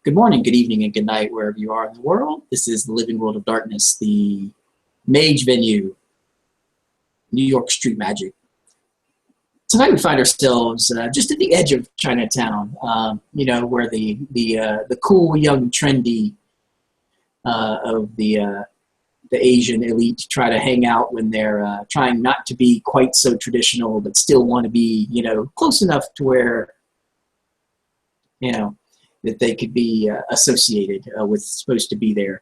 Good morning, good evening, and good night, wherever you are in the world. This is the Living World of Darkness, the MAGE venue, New York Street Magic. Tonight we find ourselves just at the edge of Chinatown, where the cool, young, trendy of the Asian elite try to hang out when they're trying not to be quite so traditional, but still want to be, close enough to where, that they could be associated with supposed to be there.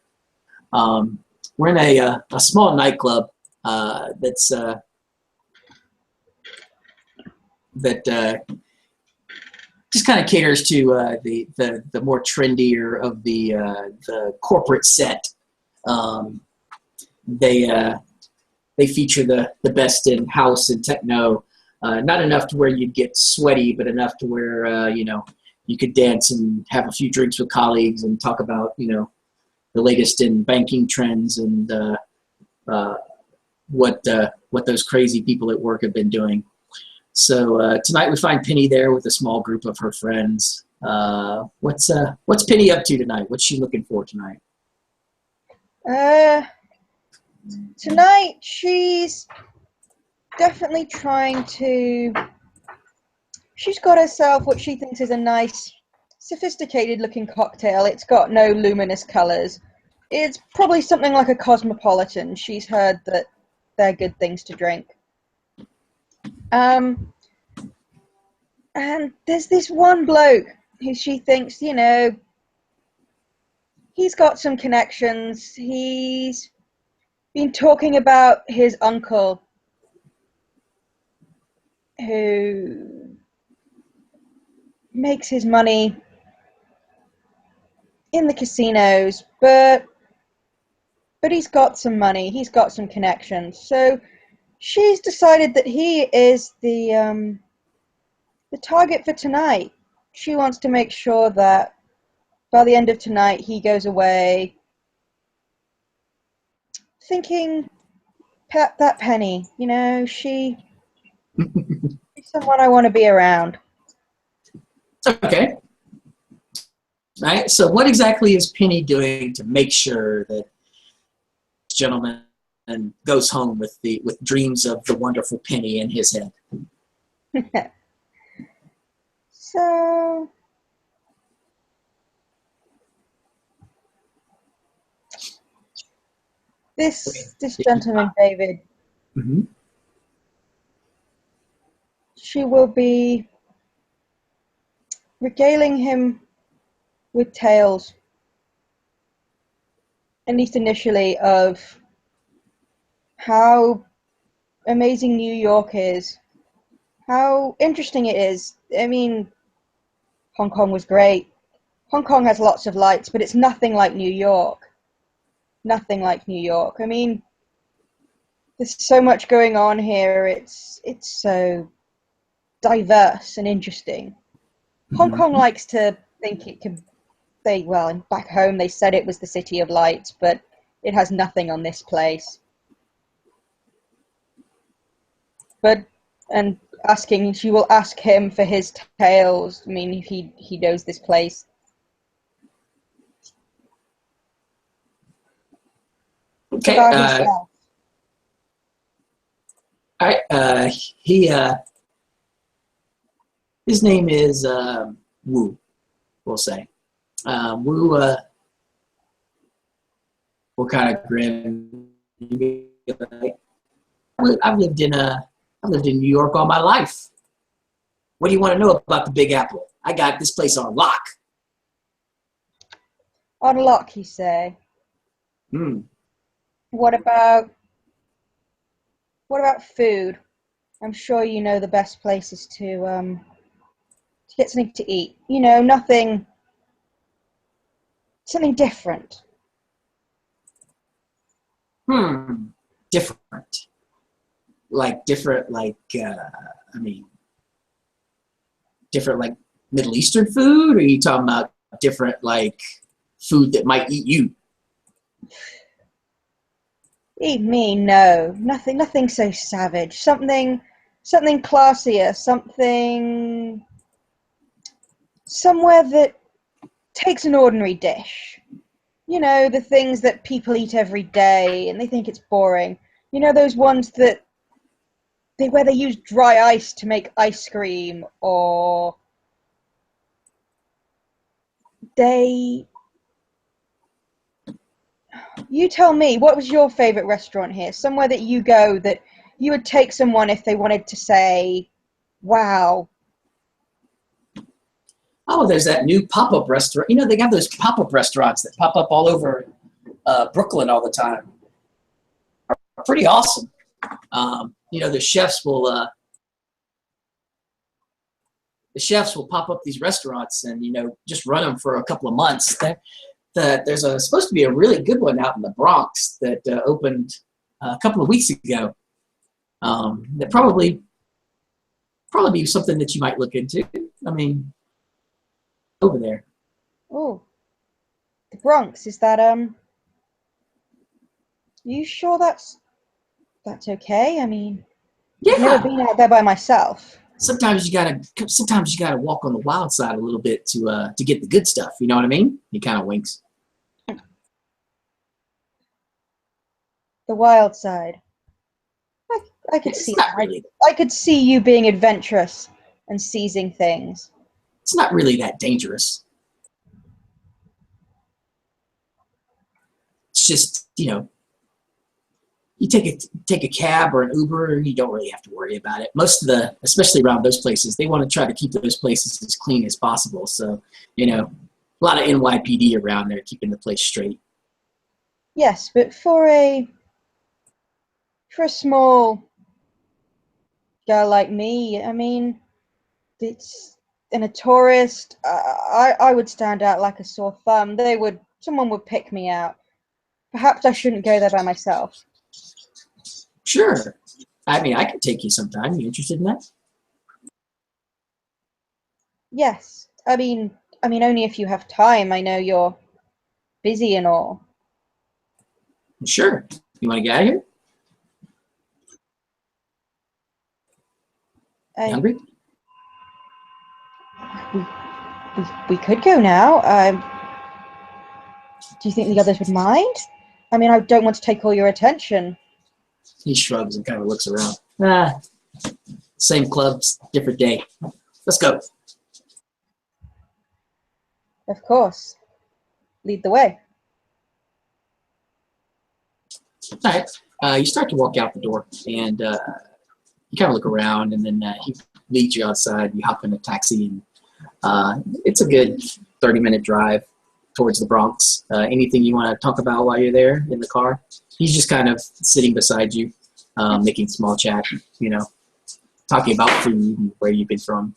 We're in a small nightclub that's just kind of caters to the more trendier of the corporate set. They feature the best in house and techno, not enough to where you'd get sweaty, but enough to where you could dance and have a few drinks with colleagues and talk about the latest in banking trends and what those crazy people at work have been doing. So tonight we find Penny there with a small group of her friends. What's Penny up to tonight? What's she looking for tonight? Tonight she's definitely trying to. She's got herself what she thinks is a nice, sophisticated-looking cocktail. It's got no luminous colors. It's probably something like a Cosmopolitan. She's heard that they're good things to drink. And there's this one bloke who she thinks, he's got some connections. He's been talking about his uncle who makes his money in the casinos, but he's got some money, he's got some connections. So she's decided that he is the target for tonight. She wants to make sure that by the end of tonight he goes away thinking, that Penny, she's someone I want to be around. Okay. All right. So what exactly is Penny doing to make sure that this gentleman goes home with dreams of the wonderful Penny in his head? So this gentleman, David, mm-hmm. She will be regaling him with tales, at least initially, of how amazing New York is, how interesting it is. I mean, Hong Kong was great. Hong Kong has lots of lights, but it's nothing like New York. Nothing like New York. I mean, there's so much going on here. It's so diverse and interesting. Hong Kong likes to think it can. Back home they said it was the city of lights, but it has nothing on this place. She will ask him for his tales. I mean, he knows this place. Okay. His name is Wu, we'll say. Wu will kind of grin. I've lived in New York all my life. What do you want to know about the Big Apple? I got this place on lock. On lock, you say? What about food? I'm sure you know the best places to get something to eat. Something different. Different. Different like Middle Eastern food? Or are you talking about different like food that might eat you? Eat me? No. Nothing so savage. Something classier. Somewhere that takes an ordinary dish. You know, the things that people eat every day and they think it's boring. You know, those ones that where they use dry ice to make ice cream, or they you tell me, what was your favorite restaurant here? Somewhere that you go that you would take someone if they wanted to say, wow. Oh, there's that new pop-up restaurant. You know, they have those pop-up restaurants that pop up all over Brooklyn all the time. Are pretty awesome. You know, the chefs will pop up these restaurants and, you know, just run them for a couple of months. There's supposed to be a really good one out in the Bronx that opened a couple of weeks ago. That probably be something that you might look into. I mean, over there. Oh, the Bronx, is that you sure that's okay? I mean, I've never Yeah. been out there by myself. Sometimes you gotta walk on the wild side a little bit to get the good stuff. You know what I mean? He kind of winks. The wild side. I could It's see not that. really. I could see you being adventurous and seizing things. It's not really that dangerous. It's just, you know, you take a cab or an Uber, you don't really have to worry about it. Most of especially around those places, they want to try to keep those places as clean as possible. So, you know, a lot of NYPD around there keeping the place straight. Yes, but for a small girl like me, I mean, it's and a tourist. I would stand out like a sore thumb. Someone would pick me out. Perhaps I shouldn't go there by myself. Sure. I mean, I could take you sometime. You interested in that? Yes, I mean, only if you have time. I know you're busy and all. Sure. You want to get out of here? You I hungry? we could go now. Do you think the others would mind? I mean, I don't want to take all your attention. He shrugs and kind of looks around. Ah, same clubs, different day. Let's go. Of course. Lead the way. All right. You start to walk out the door, and you kind of look around, and then he leads you outside. You hop in a taxi, and it's a good 30-minute drive towards the Bronx. Anything you want to talk about while you're there in the car? He's just kind of sitting beside you, making small chat, you know, talking about food and where you've been from.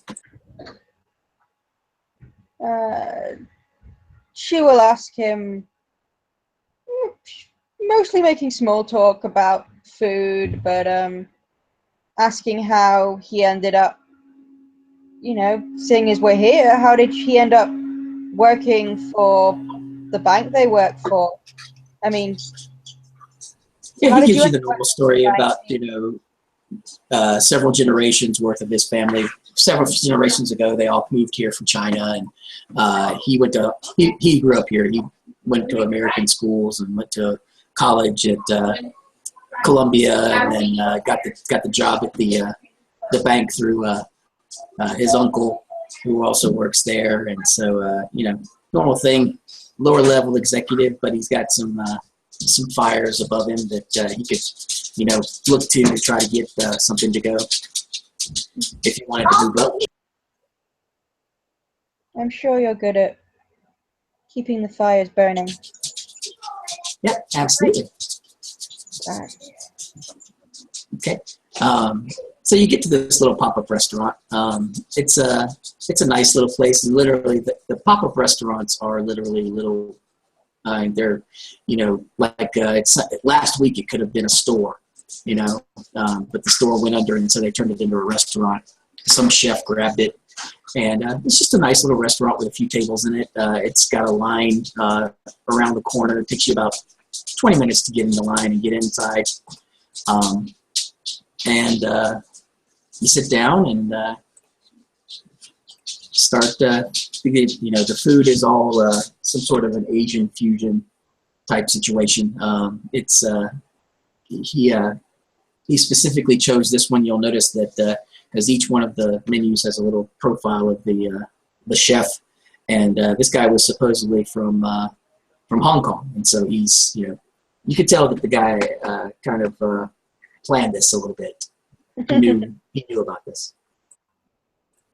She will ask him, mostly making small talk about food, but asking how he ended up, you know, seeing as we're here, how did he end up working for the bank they work for? I mean, Yeah, how he did you gives you end the up normal working for story the bank? about, you know, several generations worth of his family. Several generations ago, they all moved here from China, and he grew up here. He went to American schools and went to college at Columbia, and then got the job at the bank through his uncle, who also works there. And so, you know, normal thing, lower level executive, but he's got some fires above him that he could, you know, look to try to get something to go if he wanted to move up. I'm sure you're good at keeping the fires burning. Yep, absolutely. Uh, Okay. So you get to this little pop-up restaurant. It's a nice little place. And literally, the pop-up restaurants are literally little. They're, you know, like it's last week it could have been a store, you know, but the store went under, and so they turned it into a restaurant. Some chef grabbed it, and it's just a nice little restaurant with a few tables in it. It's got a line around the corner. It takes you about 20 minutes to get in the line and get inside. And you sit down and start because, you know, the food is all some sort of an Asian fusion type situation. He specifically chose this one. You'll notice that because each one of the menus has a little profile of the chef, and this guy was supposedly from Hong Kong, and so he's, you know, you could tell that the guy kind of planned this a little bit. He knew about this.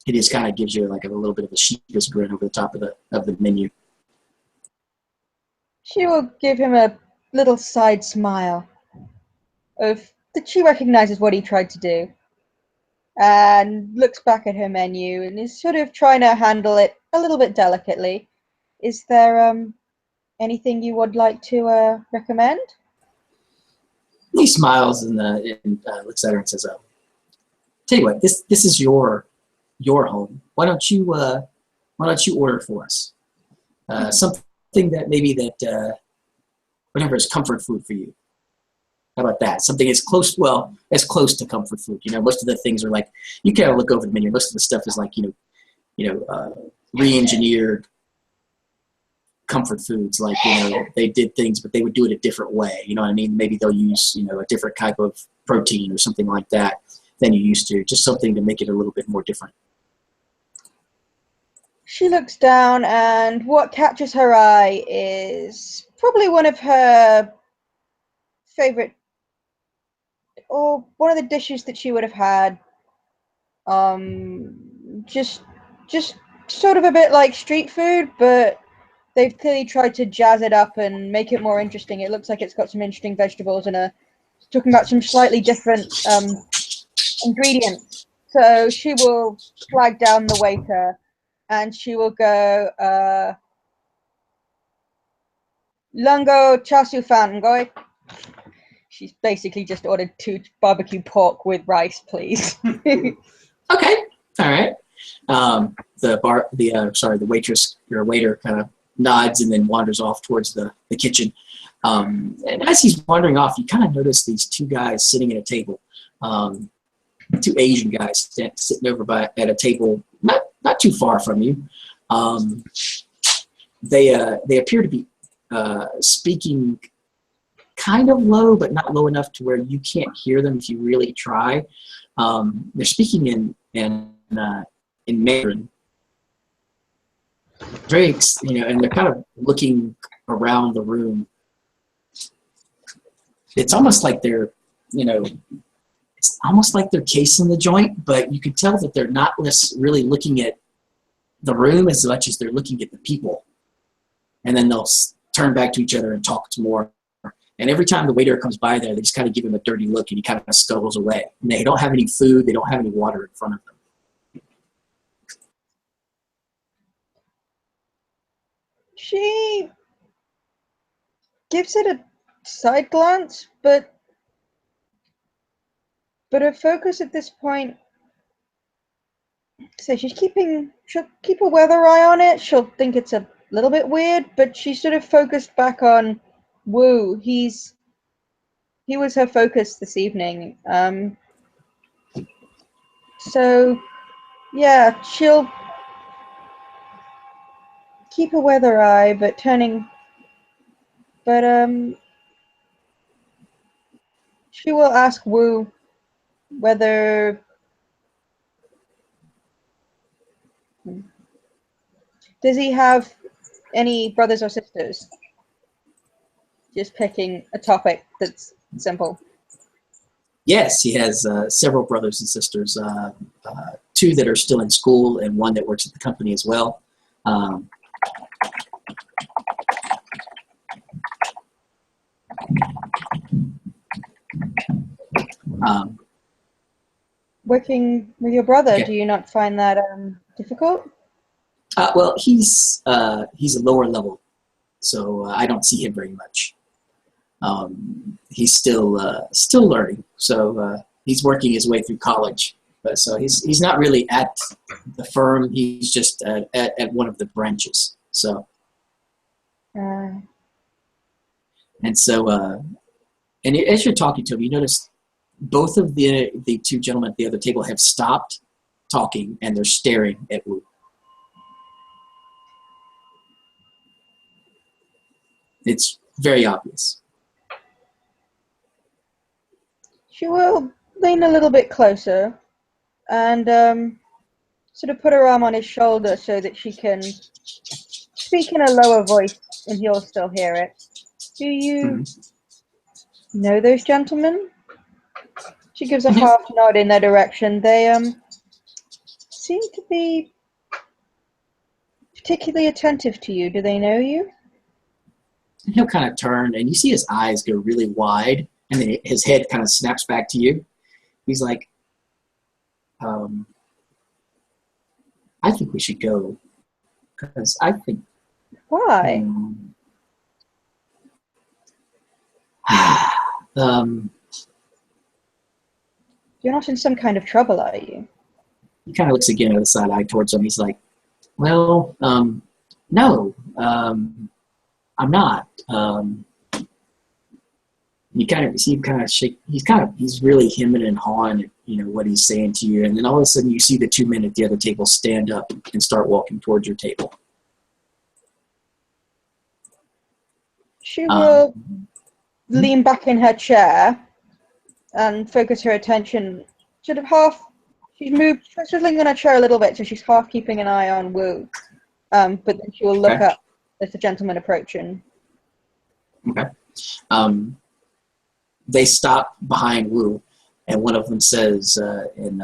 It just kind of gives you like a little bit of a sheepish grin over the top of the menu. She will give him a little side smile of that she recognizes what he tried to do, and looks back at her menu and is sort of trying to handle it a little bit delicately. Is there anything you would like to recommend? He smiles and looks at her and says, "Oh, tell you what, this is your home. Why don't you order for us something that maybe whatever is comfort food for you? How about that? Something as close to comfort food. You know, most of the things are like, you kind of look over the menu. Most of the stuff is like, re-engineered comfort foods. Like, you know, they did things, but they would do it a different way. You know what I mean? Maybe they'll use, you know, a different type of protein or something like that than you used to. Just something to make it a little bit more different." She looks down, and what catches her eye is probably one of her favorite, or one of the dishes that she would have had. Just sort of a bit like street food, but they've clearly tried to jazz it up and make it more interesting. It looks like it's got some interesting vegetables and talking about some slightly different ingredients. So she will flag down the waiter, and she will go, Lungo char siu fan, goy. She's basically just ordered 2 barbecue pork with rice, please. Okay, all right. The waitress or waiter kind of nods and then wanders off towards the kitchen. And as he's wandering off, you kind of notice these 2 guys sitting at a table. 2 Asian guys sitting over at a table not too far from you. They appear to be speaking kind of low, but not low enough to where you can't hear them if you really try. They're speaking in Mandarin. Very, you know, and they're kind of looking around the room. It's almost like they're, you know, it's almost like they're casing the joint, but you can tell that they're not really looking at the room as much as they're looking at the people. And then they'll turn back to each other and talk some more. And every time the waiter comes by there, they just kind of give him a dirty look, and he kind of scuttles away. And they don't have any food. They don't have any water in front of them. She gives it a side glance, but her focus at this point, so she'll keep a weather eye on it. She'll think it's a little bit weird, but she's sort of focused back on Wu. He was her focus this evening. So yeah, she'll keep a weather eye, but she will ask Wu whether does he have any brothers or sisters? Just picking a topic that's simple. Yes, he has several brothers and sisters, 2 that are still in school and 1 that works at the company as well. Working with your brother, Okay. do you not find that difficult? Well, he's a lower level, so I don't see him very much. He's still learning, so he's working his way through college. But so he's not really at the firm. He's just at one of the branches. So and as you're talking to him, you notice both of the 2 gentlemen at the other table have stopped talking and they're staring at Wu. It's very obvious. She will lean a little bit closer and sort of put her arm on his shoulder so that she can speak in a lower voice and he'll still hear it. Do you know those gentlemen? She gives a half nod in their direction. They seem to be particularly attentive to you. Do they know you? And he'll kind of turn, and you see his eyes go really wide, and then his head kind of snaps back to you. He's like, I think we should go, because I think... Why? You're not in some kind of trouble, are you? He kind of looks again at the side eye towards him. He's like, well, no, I'm not. You kind of see him kind of shake. He's really hemming and hawing at, what he's saying to you. And then all of a sudden you see the two men at the other table stand up and start walking towards your table. She will lean back in her chair and focus her attention sort of half. She's moved, she's leaning on her chair a little bit, so she's half keeping an eye on Wu. But then she will look up as the gentleman approaching. Okay. They stop behind Wu, and one of them says in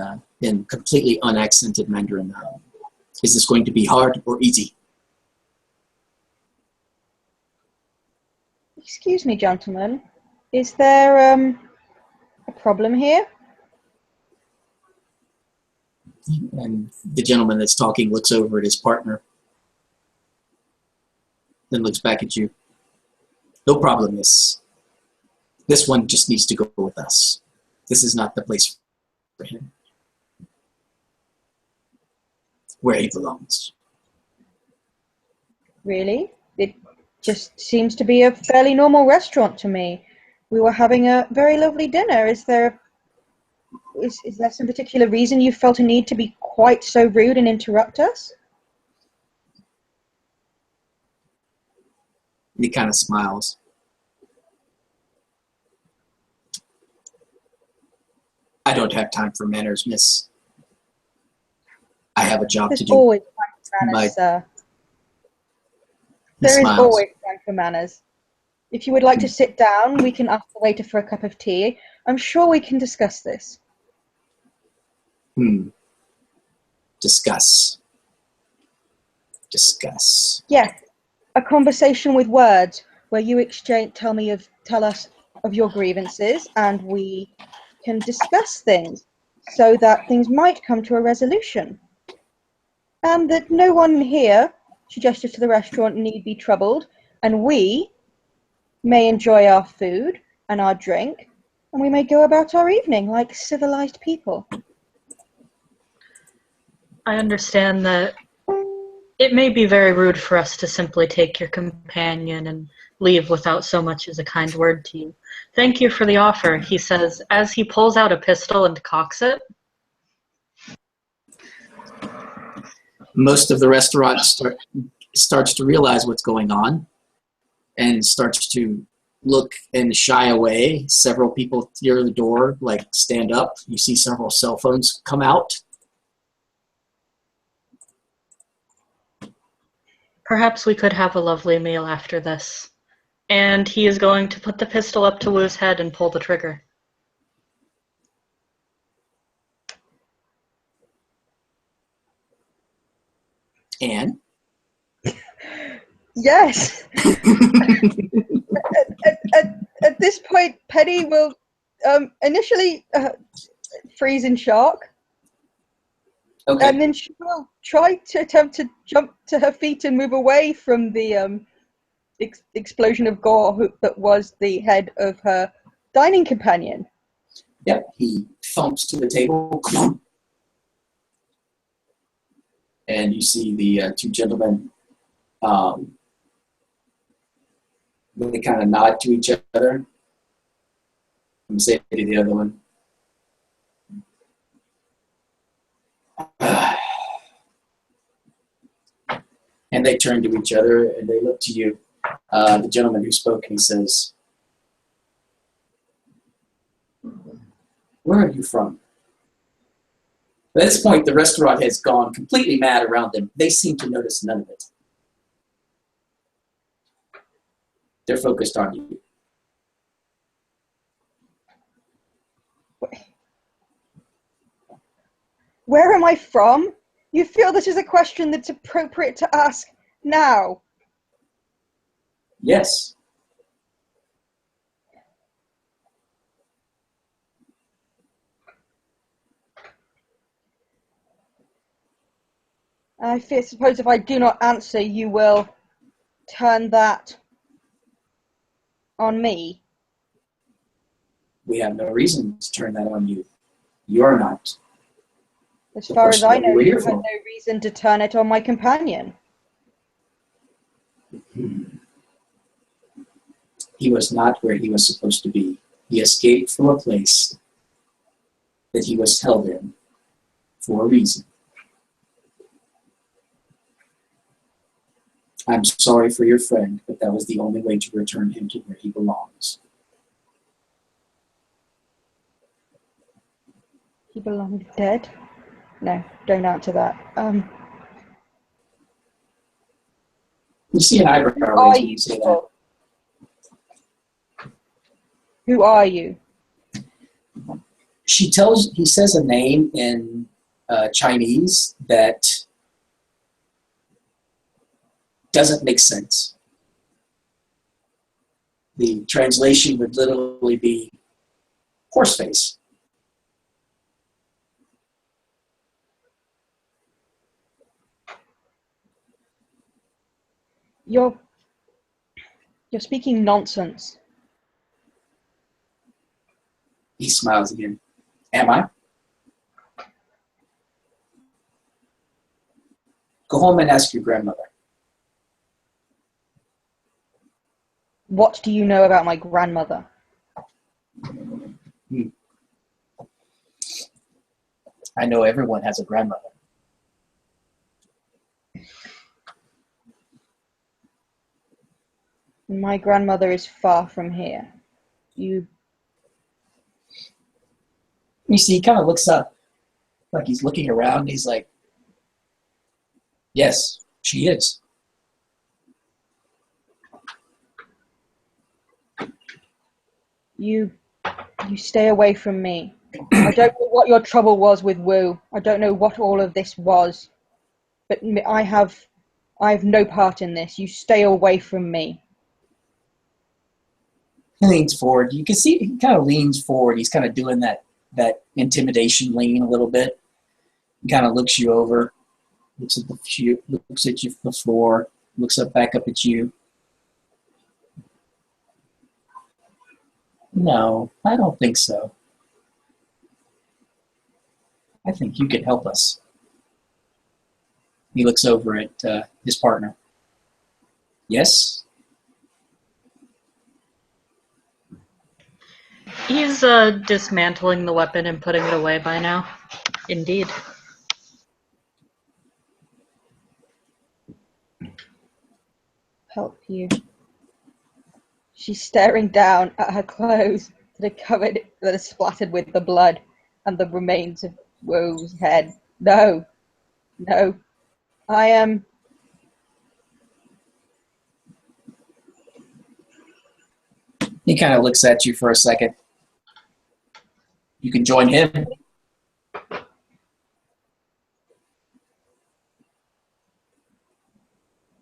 completely unaccented Mandarin, "Is this going to be hard or easy?" Excuse me, gentlemen. Is there a problem here? And the gentleman that's talking looks over at his partner, then looks back at you. No problem, miss. This one just needs to go with us. This is not the place for him. Where he belongs. Really? It just seems to be a fairly normal restaurant to me. We were having a very lovely dinner. Is there some particular reason you felt a need to be quite so rude and interrupt us? He kind of smiles. I don't have time for manners, miss. I have a job to do. There's always time for manners, sir. There is always time for manners. If you would like to sit down, we can ask the waiter for a cup of tea. I'm sure we can discuss this. Discuss. Discuss. Yes, a conversation with words where you tell us of your grievances, and we can discuss things so that things might come to a resolution. And that no one here, she gestures to the restaurant, need be troubled, and we may enjoy our food and our drink, and we may go about our evening like civilized people. I understand that it may be very rude for us to simply take your companion and leave without so much as a kind word to you. Thank you for the offer, he says, as he pulls out a pistol and cocks it. Most of the restaurant starts to realize what's going on and starts to look and shy away. Several people near the door stand up. You see several cell phones come out. Perhaps we could have a lovely meal after this. And he is going to put the pistol up to Wu's head and pull the trigger. And? Yes! at this point, Penny will initially freeze in shock. Okay. And then she will try to attempt to jump to her feet and move away from the explosion of gore that was the head of her dining companion. Yep, he thumps to the table. And you see the two gentlemen, they kind of nod to each other and say to the other one, and they turn to each other and they look to you. the gentleman who spoke, and he says, "Where are you from?" At this point, the restaurant has gone completely mad around them. They seem to notice none of it. They're focused on you. Where am I from? You feel this is a question that's appropriate to ask now? Yes. Suppose if I do not answer, you will turn that on me. We have no reason to turn that on you. You're not. As far as I know, We're you here had for. no reason to turn it on my companion. He was not where he was supposed to be. He escaped from a place that he was held in for a reason. I'm sorry for your friend, but that was the only way to return him to where he belongs. He belonged dead? No, don't answer that. You see an eyebrow Who are raise when you you say that. people? Who are you? He says a name in Chinese that doesn't make sense. The translation would literally be horseface. You're speaking nonsense. He smiles again. Am I? Go home and ask your grandmother. What do you know about my grandmother? I know everyone has a grandmother. My grandmother is far from here. You See, he kind of looks up, like he's looking around, and he's like, yes, she is. You stay away from me. I don't know what your trouble was with Wu. I don't know what all of this was. But I have no part in this. You stay away from me. He leans forward. You can see he kind of leans forward. He's kind of doing that intimidation lean a little bit. He kind of looks you over, looks at you from the floor, looks back up at you. No, I don't think so. I think you can help us. He looks over at his partner. Yes? He's dismantling the weapon and putting it away by now. Indeed. Help you. She's staring down at her clothes that are splattered with the blood and the remains of Wu's head. No. I am. He kind of looks at you for a second. You can join him.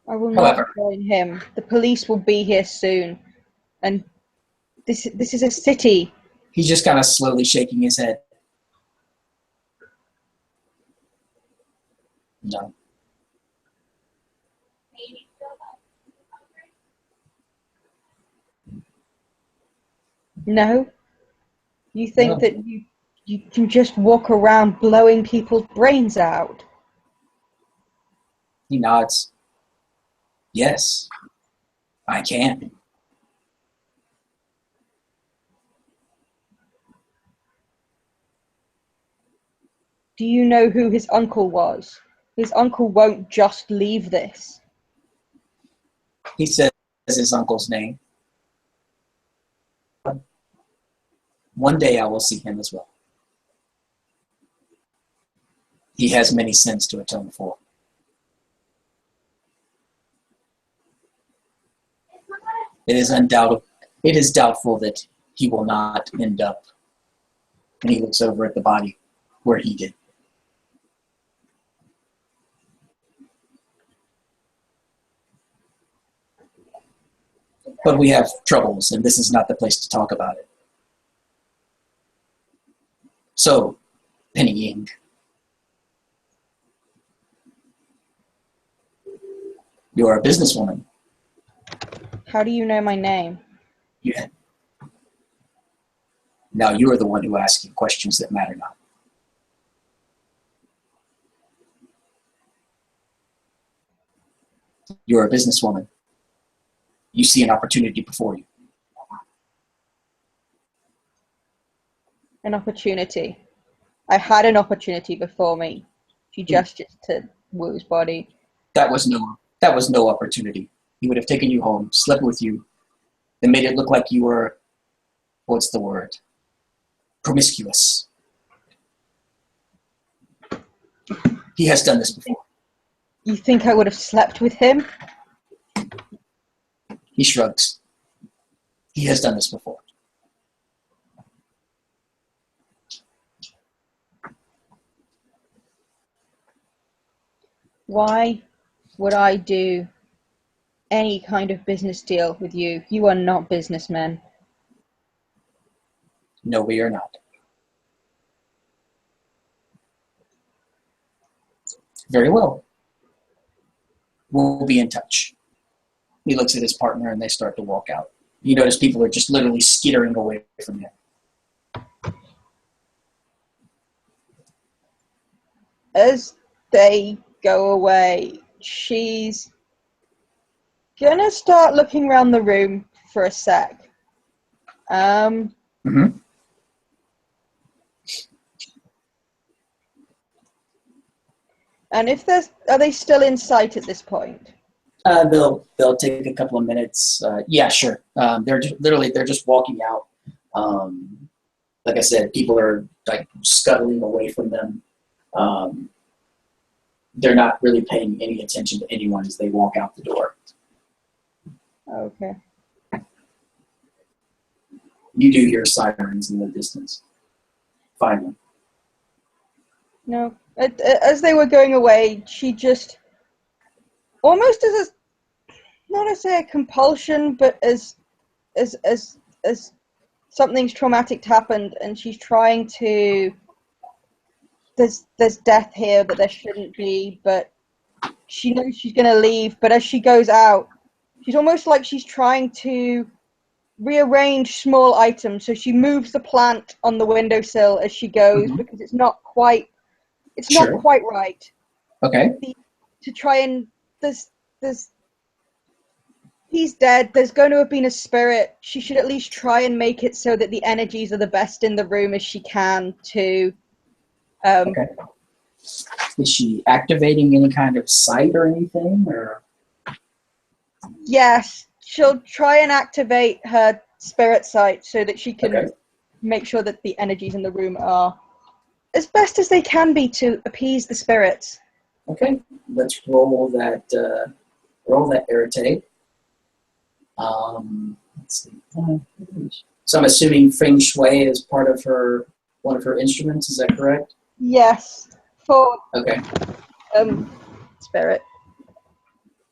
I will not join him. The police will be here soon, and this is a city. He's just kind of slowly shaking his head. No. No? You think that you can just walk around blowing people's brains out? He nods. Yes, I can. Do you know who his uncle was? His uncle won't just leave this. He says, his uncle's name. One day I will see him as well. He has many sins to atone for. It is doubtful that he will not end up. And he looks over at the body where he did. But we have troubles, and this is not the place to talk about it. So, Penny Ying. You're a businesswoman. How do you know my name? Yeah. Now you are the one who asks questions that matter not. You're a businesswoman. You see an opportunity before you. An opportunity. I had an opportunity before me. She gestures to Wu's body. That was no opportunity. He would have taken you home, slept with you, and made it look like you were, what's the word? Promiscuous. He has done this before. You think I would have slept with him? He shrugs. He has done this before. Why would I do any kind of business deal with you? You are not businessmen. No, we are not. Very well. We'll be in touch. He looks at his partner and they start to walk out. You notice people are just literally skittering away from him. As they go away, she's gonna start looking around the room for a sec. Mm-hmm. And if are they still in sight at this point? They'll take a couple of minutes. Yeah, sure. They're just walking out. Like I said, people are like scuttling away from them. They're not really paying any attention to anyone as they walk out the door. Okay. You do hear sirens in the distance. Finally. No. As they were going away, she just almost as not as a compulsion, but as something's traumatic happened, and she's trying to. There's death here, but there shouldn't be. But she knows she's gonna leave. But as she goes out, she's almost like she's trying to rearrange small items. So she moves the plant on the windowsill as she goes because it's not quite right. Okay. To try and there's he's dead. There's going to have been a spirit. She should at least try and make it so that the energies are the best in the room as she can to. Okay. Is she activating any kind of sight or anything, or? Yes, she'll try and activate her spirit sight so that she can make sure that the energies in the room are as best as they can be to appease the spirits. Okay, let's roll that arete. Let's see. So I'm assuming Feng Shui is part of one of her instruments. Is that correct? Yes, for spirit.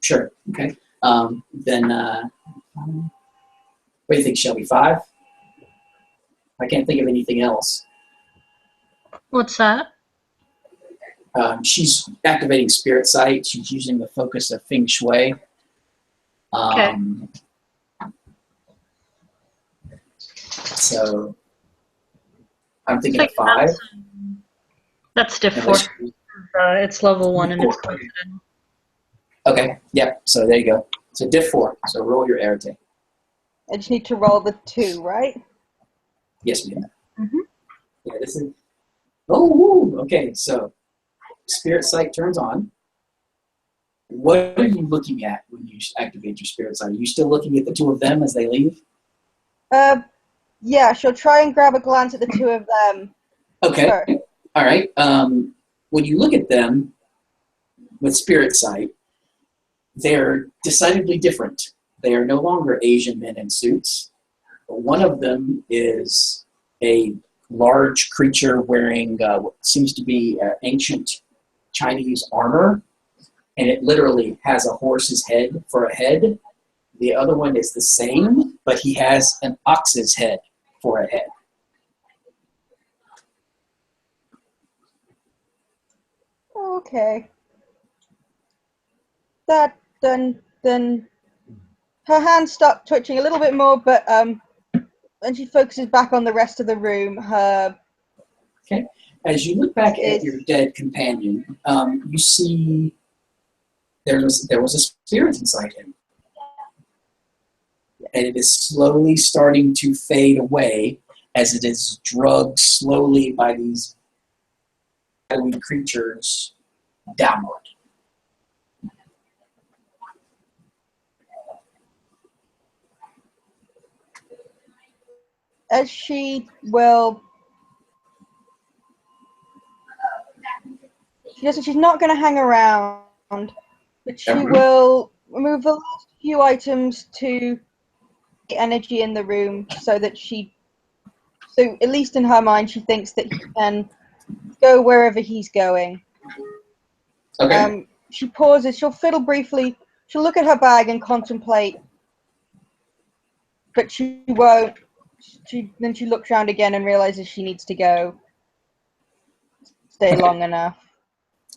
Sure. Okay. Then what do you think, Shelby? 5? I can't think of anything else. What's that? She's activating spirit sight. She's using the focus of Feng Shui. Okay. So I'm thinking of 5. That's diff 4. It's level 1 and it's coincidental. Okay. Yep. So there you go. So diff 4. So roll your arete. I just need to roll the 2, right? Yes, ma'am. Mm-hmm. Yeah, this is. Oh, woo. Okay. So spirit sight turns on. What are you looking at when you activate your spirit sight? Are you still looking at the two of them as they leave? Yeah, she'll try and grab a glance at the two of them. Okay. Sure. All right. When you look at them with spirit sight, they're decidedly different. They are no longer Asian men in suits. One of them is a large creature wearing what seems to be ancient Chinese armor, and it literally has a horse's head for a head. The other one is the same, but he has an ox's head for a head. Okay. That then her hands start twitching a little bit more, but when she focuses back on the rest of the room, her Okay. As you look back at your dead companion, you see there was a spirit inside him, and it is slowly starting to fade away as it is drugged slowly by these creatures downward. as she will. She's not going to hang around, but she will remove the last few items to the energy in the room so that so at least in her mind, she thinks that he can go wherever he's going. Okay. She pauses, she'll fiddle briefly, she'll look at her bag and contemplate, but she won't. Then she looks around again and realizes she needs to go. Stay long enough.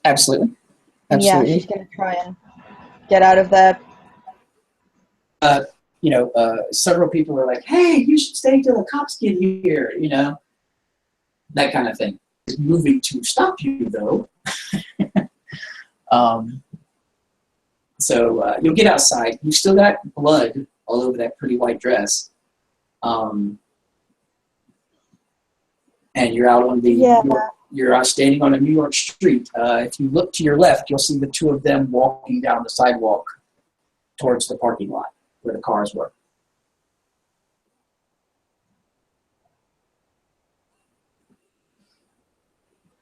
Absolutely. Yeah, she's going to try and get out of there. Several people are like, hey, you should stay till the cops get here, that kind of thing. Is moving to stop you, though. So you'll get outside. You've still got blood all over that pretty white dress. And you're out on you're out standing on a New York street. If you look to your left, you'll see the two of them walking down the sidewalk towards the parking lot where the cars were.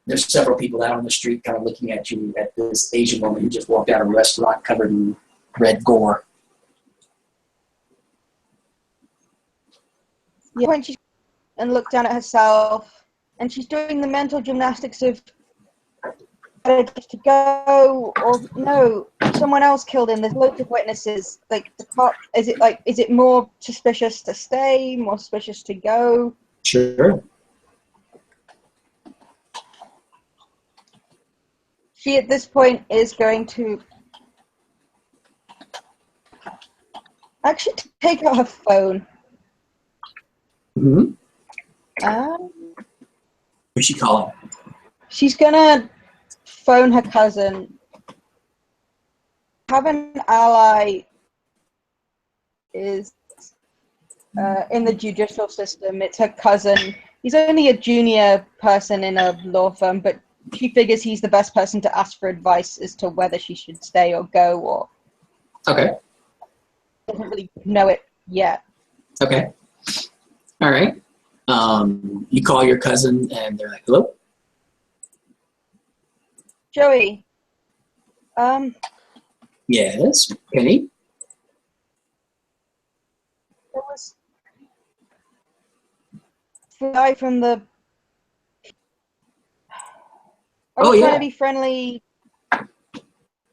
There's several people out on the street kind of looking at you, at this Asian woman who just walked out of a restaurant covered in red gore. Yeah, when she and look down at herself, and she's doing the mental gymnastics of to go or no, someone else killed him. There's loads of witnesses. Like the cop, is it more suspicious to stay, more suspicious to go? Sure. She at this point is going to actually take out her phone. Mm-hmm. Who's she calling? She's gonna phone her cousin. Have an ally is in the judicial system. It's her cousin. He's only a junior person in a law firm, but she figures he's the best person to ask for advice as to whether she should stay or go, or okay. Doesn't really know it yet. Okay. All right. You call your cousin and they're like, hello? Joey. Yes, Penny? There was a guy from the... I was trying to be friendly.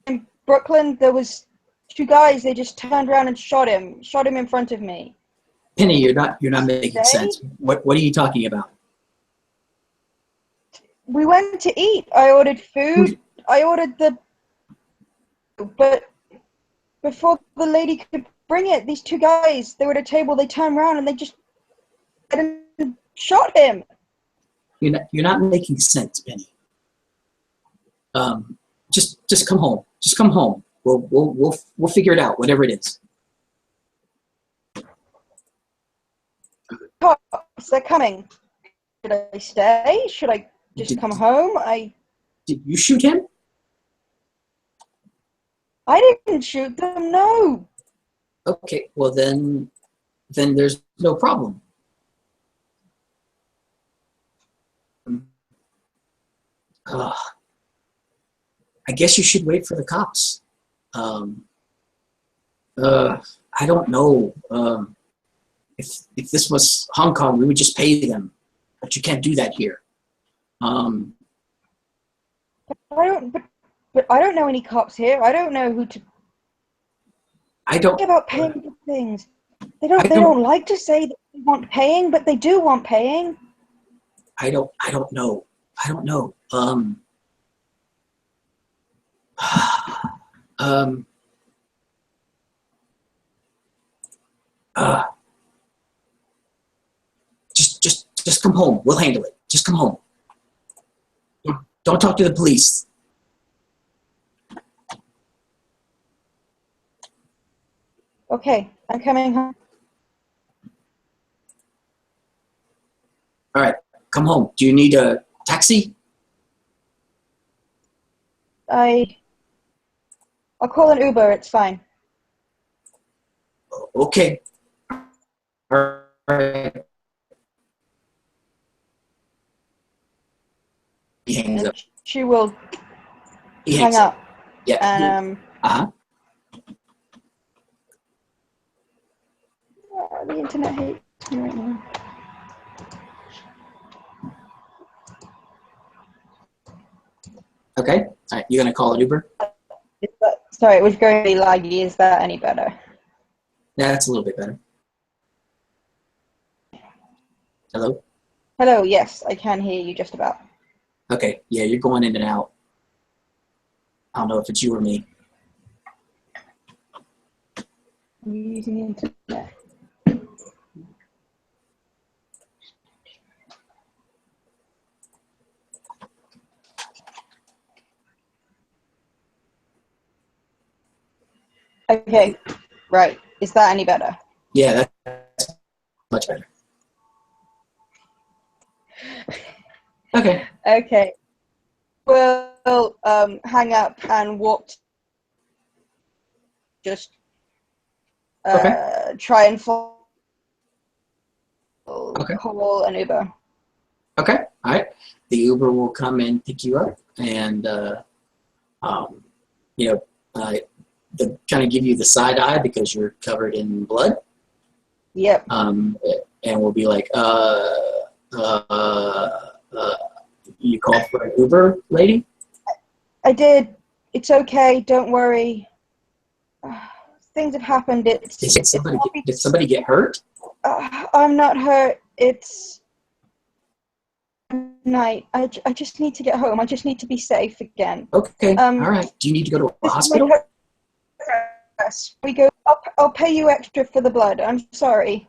In Brooklyn, there was two guys. They just turned around and shot him in front of me. Penny, you're not making sense. What are you talking about? We went to eat. I ordered food. I ordered but before the lady could bring it, these two guys, they were at a table, they turned around and they just shot him. You're not making sense, Penny. Just come home. Just come home. We'll figure it out, whatever it is. Cops, they're coming. Should I stay? Should I just come home? Did you shoot him? I didn't shoot them, no. Okay, well then there's no problem. Uh, I guess you should wait for the cops. Um, I don't know. If this was Hong Kong, we would just pay them, but you can't do that here. But I don't know any cops here. I don't know who to. I don't. About paying for things. They I don't like to say that they want paying, but they do want paying. I don't know. I don't know. Um, uh, just come home. We'll handle it. Just come home. Don't talk to the police. Okay, I'm coming home. All right, come home. Do you need a taxi? I'll call an Uber. It's fine. Okay. All right. He hangs up. She will He hang hangs up. Yeah. And the internet hates me right now. Okay. All right. You gonna call an Uber? Sorry, it was going to be laggy. Is that any better? Yeah, that's a little bit better. Hello? Hello, yes, I can hear you just about. Okay, yeah, you're going in and out. I don't know if it's you or me. I'm using the internet. Okay, right. Is that any better? Yeah, that's much better. Okay. Okay. We'll hang up and walk. Just try and call an Uber. Okay. All right. The Uber will come and pick you up, and they kind of give you the side eye because you're covered in blood. Yep. And we'll be like, you called for an Uber, lady? I did. It's okay. Don't worry. Things have happened. Did somebody get hurt? I'm not hurt. It's night. I just need to get home. I just need to be safe again. Okay. All right. Do you need to go to a hospital? We go. I'll pay you extra for the blood. I'm sorry.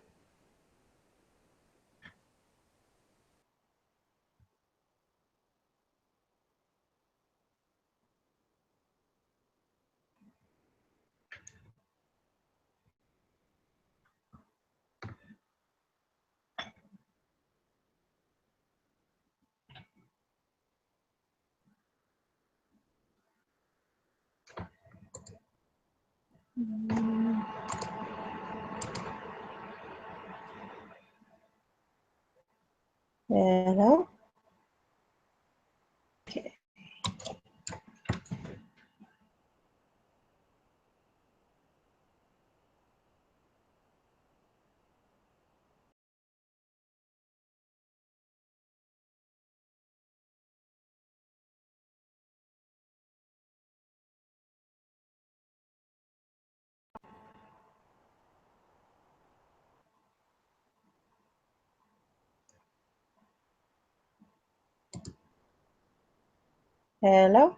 Hello? Okay. Hello?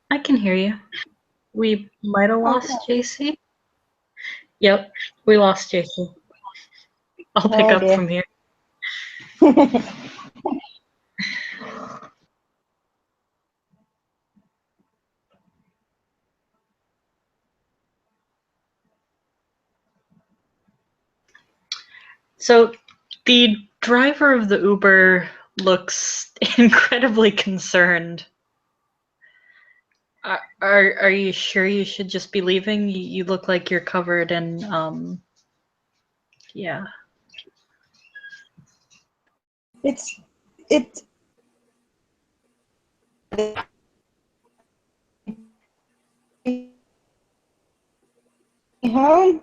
I can hear you. We might have lost JC. Yep, we lost JC. I'll pick up from here. So the driver of the Uber looks incredibly concerned. Are you sure you should just be leaving? You look like you're covered in, yeah. It's home.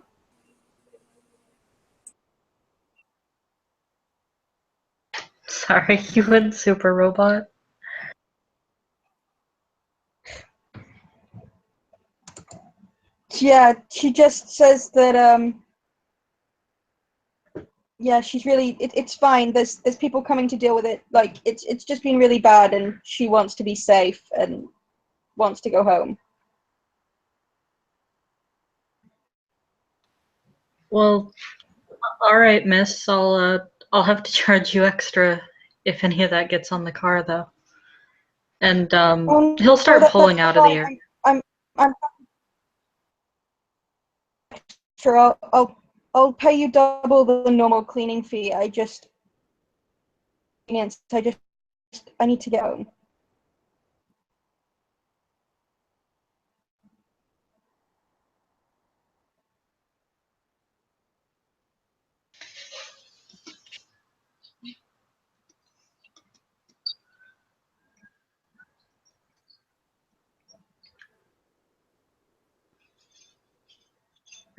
Sorry, you went super robot. Yeah, she just says that yeah, she's really it's fine. There's people coming to deal with it. Like it's just been really bad, and she wants to be safe and wants to go home. Well, all right, miss. I'll have to charge you extra if any of that gets on the car, though. And he'll No, start pulling that's out of the air. fine. I'm sure I'll pay you double the normal cleaning fee. I just I need to get home.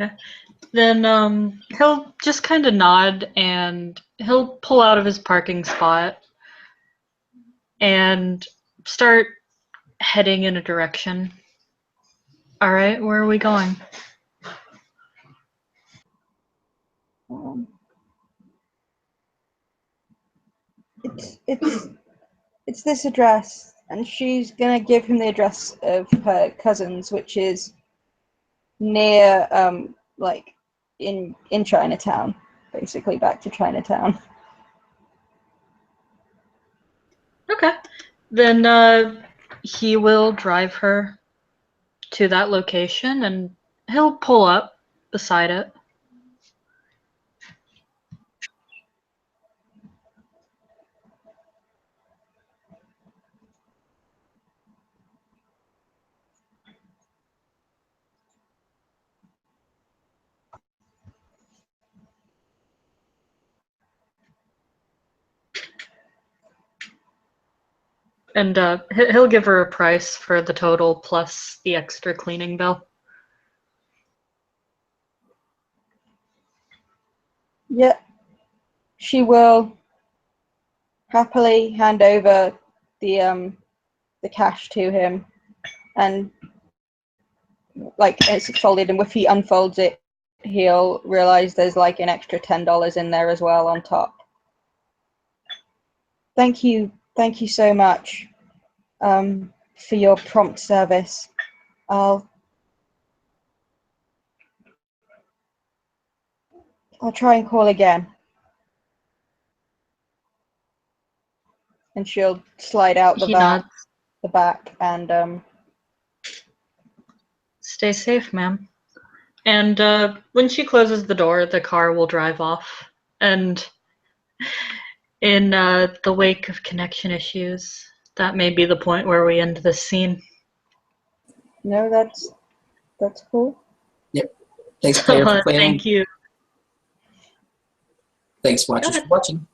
Okay. Then he'll just kind of nod and he'll pull out of his parking spot and start heading in a direction. All right, where are we going? Um, it's this address, and she's gonna give him the address of her cousin's, which is near like in Chinatown, basically back to Chinatown. Okay. Then he will drive her to that location and he'll pull up beside it. And he'll give her a price for the total plus the extra cleaning bill. Yeah, she will happily hand over the cash to him, and like it's folded, and if he unfolds it, he'll realize there's like an extra $10 in there as well on top. Thank you so much for your prompt service. I'll try and call again. And she'll slide out He nods. the back, and Stay safe, ma'am. And when she closes the door, the car will drive off. And in the wake of connection issues, that may be the point where we end this scene. no, that's cool. Yep. Thanks, player, for playing. Thank you. Thanks, watchers, for watching.